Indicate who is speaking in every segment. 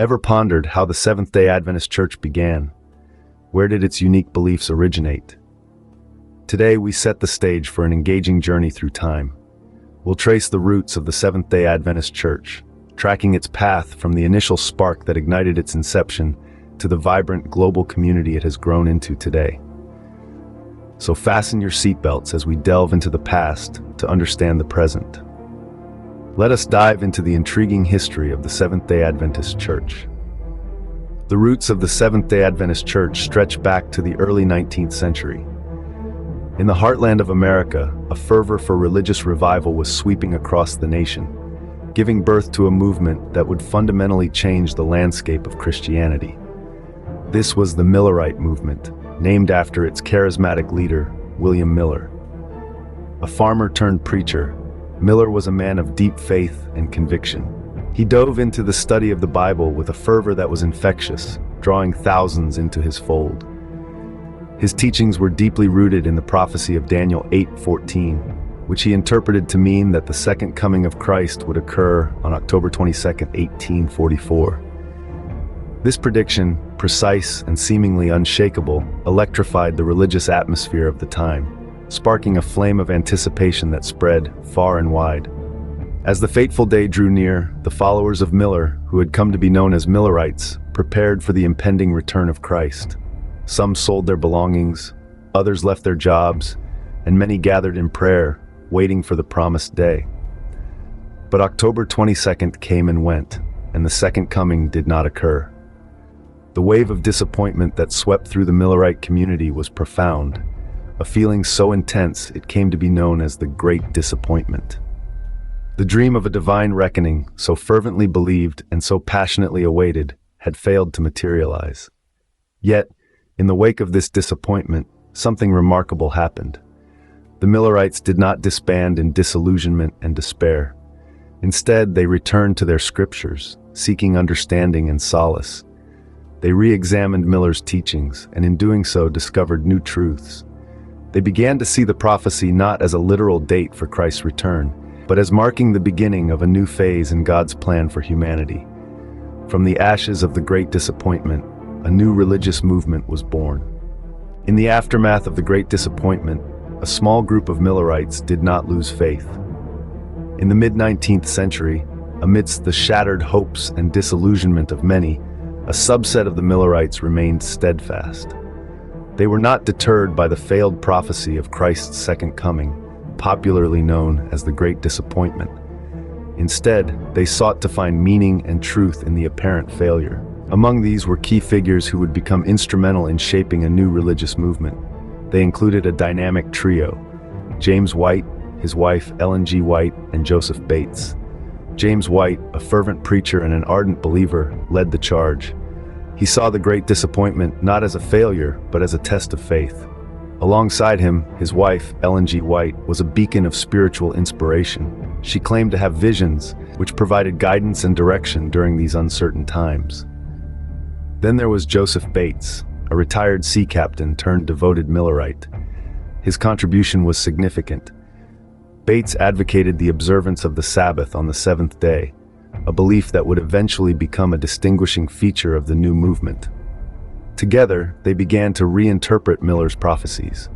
Speaker 1: Ever pondered how the Seventh-day Adventist Church began? Where did its unique beliefs originate? Today we set the stage for an engaging journey through time. We'll trace the roots of the Seventh-day Adventist Church, tracking its path from the initial spark that ignited its inception to the vibrant global community it has grown into today. So fasten your seatbelts as we delve into the past to understand the present. Let us dive into the intriguing history of the Seventh-day Adventist Church. The roots of the Seventh-day Adventist Church stretch back to the early 19th century. In the heartland of America, a fervor for religious revival was sweeping across the nation, giving birth to a movement that would fundamentally change the landscape of Christianity. This was the Millerite movement, named after its charismatic leader, William Miller. A farmer turned preacher, Miller was a man of deep faith and conviction. He dove into the study of the Bible with a fervor that was infectious, drawing thousands into his fold. His teachings were deeply rooted in the prophecy of Daniel 8:14, which he interpreted to mean that the second coming of Christ would occur on October 22, 1844. This prediction, precise and seemingly unshakable, electrified the religious atmosphere of the time, sparking a flame of anticipation that spread far and wide. As the fateful day drew near, the followers of Miller, who had come to be known as Millerites, prepared for the impending return of Christ. Some sold their belongings, others left their jobs, and many gathered in prayer, waiting for the promised day. But October 22nd came and went, and the second coming did not occur. The wave of disappointment that swept through the Millerite community was profound, a feeling so intense it came to be known as the Great Disappointment. The dream of a divine reckoning, so fervently believed and so passionately awaited, had failed to materialize. Yet, in the wake of this disappointment, something remarkable happened. The Millerites did not disband in disillusionment and despair. Instead, they returned to their scriptures, seeking understanding and solace. They re-examined Miller's teachings, and in doing so discovered new truths. They began to see the prophecy not as a literal date for Christ's return, but as marking the beginning of a new phase in God's plan for humanity. From the ashes of the Great Disappointment, a new religious movement was born. In the aftermath of the Great Disappointment, a small group of Millerites did not lose faith. In the mid-19th century, amidst the shattered hopes and disillusionment of many, a subset of the Millerites remained steadfast. They were not deterred by the failed prophecy of Christ's second coming, popularly known as the Great Disappointment. Instead, they sought to find meaning and truth in the apparent failure. Among these were key figures who would become instrumental in shaping a new religious movement. They included a dynamic trio: James White, his wife Ellen G. White, and Joseph Bates. James White, a fervent preacher and an ardent believer, led the charge. He saw the Great Disappointment not as a failure, but as a test of faith. Alongside him, his wife, Ellen G. White, was a beacon of spiritual inspiration. She claimed to have visions, which provided guidance and direction during these uncertain times. Then there was Joseph Bates, a retired sea captain turned devoted Millerite. His contribution was significant. Bates advocated the observance of the Sabbath on the seventh day, a belief that would eventually become a distinguishing feature of the new movement. Together, they began to reinterpret Miller's prophecies.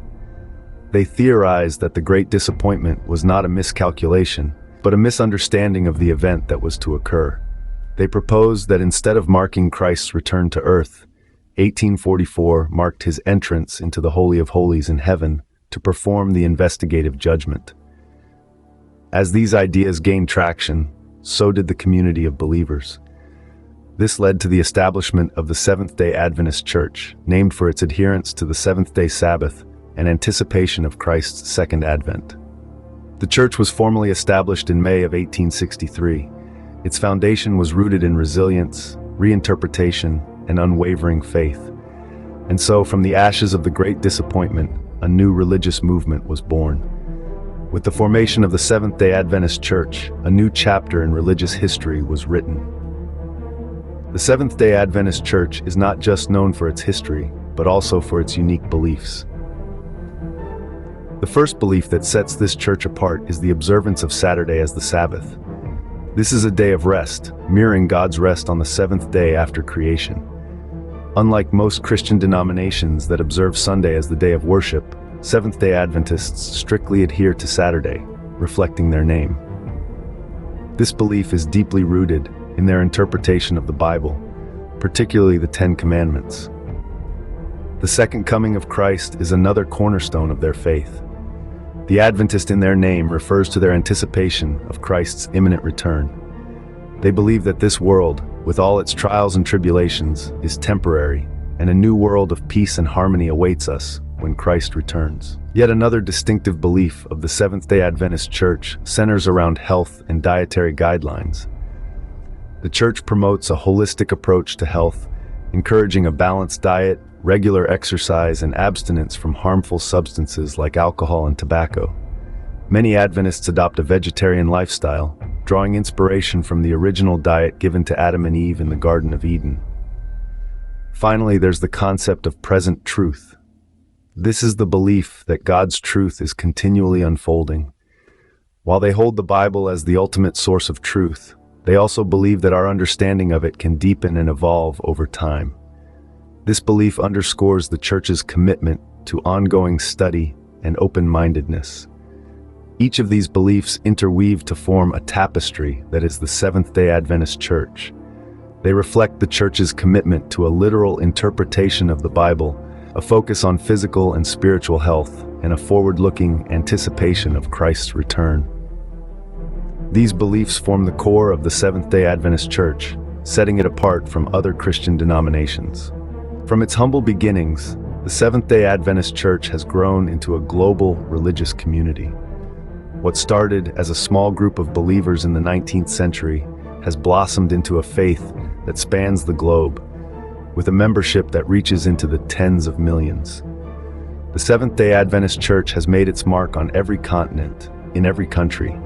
Speaker 1: They theorized that the Great Disappointment was not a miscalculation, but a misunderstanding of the event that was to occur. They proposed that instead of marking Christ's return to earth, 1844 marked his entrance into the Holy of Holies in heaven to perform the investigative judgment. As these ideas gained traction, so did the community of believers. This led to the establishment of the Seventh-day Adventist Church, named for its adherence to the seventh-day Sabbath and anticipation of Christ's second advent. The church was formally established in May of 1863. Its foundation was rooted in resilience, reinterpretation, and unwavering faith. And so, from the ashes of the Great Disappointment, a new religious movement was born. With the formation of the Seventh-day Adventist Church, a new chapter in religious history was written. The Seventh-day Adventist Church is not just known for its history, but also for its unique beliefs. The first belief that sets this church apart is the observance of Saturday as the Sabbath. This is a day of rest, mirroring God's rest on the seventh day after creation. Unlike most Christian denominations that observe Sunday as the day of worship, Seventh-day Adventists strictly adhere to Saturday, reflecting their name. This belief is deeply rooted in their interpretation of the Bible, particularly the Ten Commandments. The second coming of Christ is another cornerstone of their faith. The Adventist in their name refers to their anticipation of Christ's imminent return. They believe that this world, with all its trials and tribulations, is temporary, and a new world of peace and harmony awaits us when Christ returns. Yet another distinctive belief of the Seventh-day Adventist Church centers around health and dietary guidelines. The Church promotes a holistic approach to health, encouraging a balanced diet, regular exercise, and abstinence from harmful substances like alcohol and tobacco. Many Adventists adopt a vegetarian lifestyle, drawing inspiration from the original diet given to Adam and Eve in the Garden of Eden. Finally, there's the concept of present truth. This is the belief that God's truth is continually unfolding. While they hold the Bible as the ultimate source of truth, they also believe that our understanding of it can deepen and evolve over time. This belief underscores the Church's commitment to ongoing study and open-mindedness. Each of these beliefs interweave to form a tapestry that is the Seventh-day Adventist Church. They reflect the Church's commitment to a literal interpretation of the Bible, a focus on physical and spiritual health, and a forward-looking anticipation of Christ's return. These beliefs form the core of the Seventh-day Adventist Church, setting it apart from other Christian denominations. From its humble beginnings, the Seventh-day Adventist Church has grown into a global religious community. What started as a small group of believers in the 19th century has blossomed into a faith that spans the globe, with a membership that reaches into the tens of millions. The Seventh-day Adventist Church has made its mark on every continent, in every country.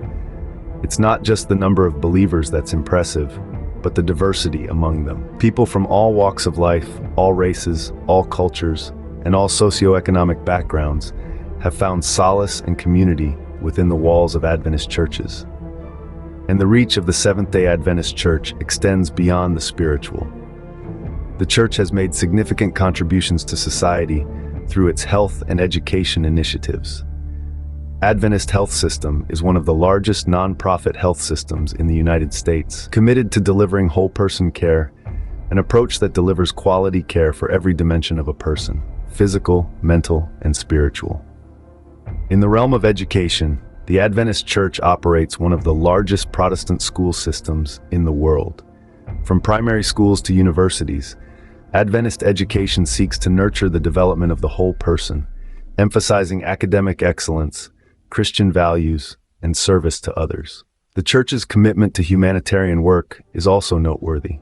Speaker 1: It's not just the number of believers that's impressive, but the diversity among them. People from all walks of life, all races, all cultures, and all socioeconomic backgrounds have found solace and community within the walls of Adventist churches. And the reach of the Seventh-day Adventist Church extends beyond the spiritual. The Church has made significant contributions to society through its health and education initiatives. Adventist Health System is one of the largest nonprofit health systems in the United States, committed to delivering whole-person care, an approach that delivers quality care for every dimension of a person, physical, mental, and spiritual. In the realm of education, the Adventist Church operates one of the largest Protestant school systems in the world. From primary schools to universities, Adventist education seeks to nurture the development of the whole person, emphasizing academic excellence, Christian values, and service to others. The Church's commitment to humanitarian work is also noteworthy.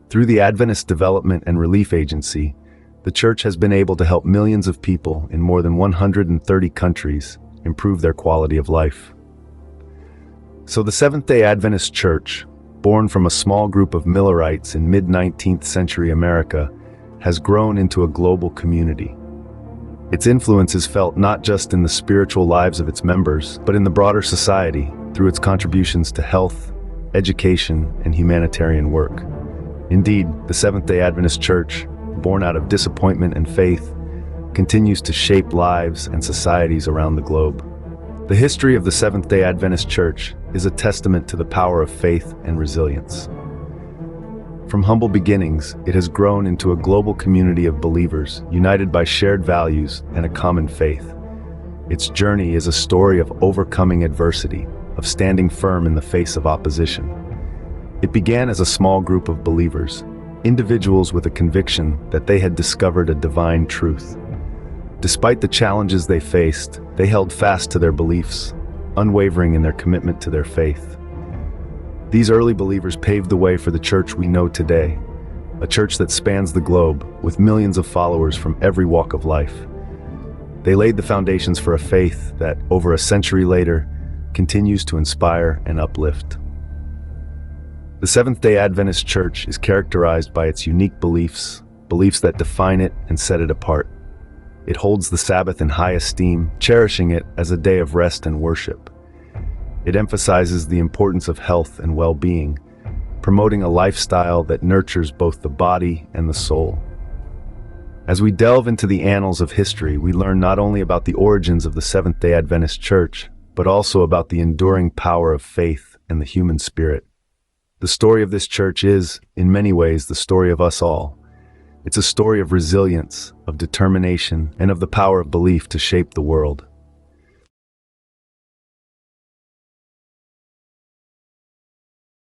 Speaker 1: Through the Adventist Development and Relief Agency, the Church has been able to help millions of people in more than 130 countries improve their quality of life. So the Seventh-day Adventist Church, born from a small group of Millerites in mid-19th century America, has grown into a global community. Its influence is felt not just in the spiritual lives of its members, but in the broader society through its contributions to health, education, and humanitarian work. Indeed, the Seventh-day Adventist Church, born out of disappointment and faith, continues to shape lives and societies around the globe. The history of the Seventh-day Adventist Church is a testament to the power of faith and resilience. From humble beginnings, it has grown into a global community of believers united by shared values and a common faith. Its journey is a story of overcoming adversity, of standing firm in the face of opposition. It began as a small group of believers, individuals with a conviction that they had discovered a divine truth. Despite the challenges they faced, they held fast to their beliefs, unwavering in their commitment to their faith. These early believers paved the way for the Church we know today, a church that spans the globe with millions of followers from every walk of life. They laid the foundations for a faith that, over a century later, continues to inspire and uplift. The Seventh-day Adventist Church is characterized by its unique beliefs that define it and set it apart. It holds the Sabbath in high esteem, cherishing it as a day of rest and worship. It emphasizes the importance of health and well-being, promoting a lifestyle that nurtures both the body and the soul. As we delve into the annals of history, we learn not only about the origins of the Seventh-day Adventist Church, but also about the enduring power of faith and the human spirit. The story of this church is, in many ways, the story of us all. It's a story of resilience, of determination, and of the power of belief to shape the world.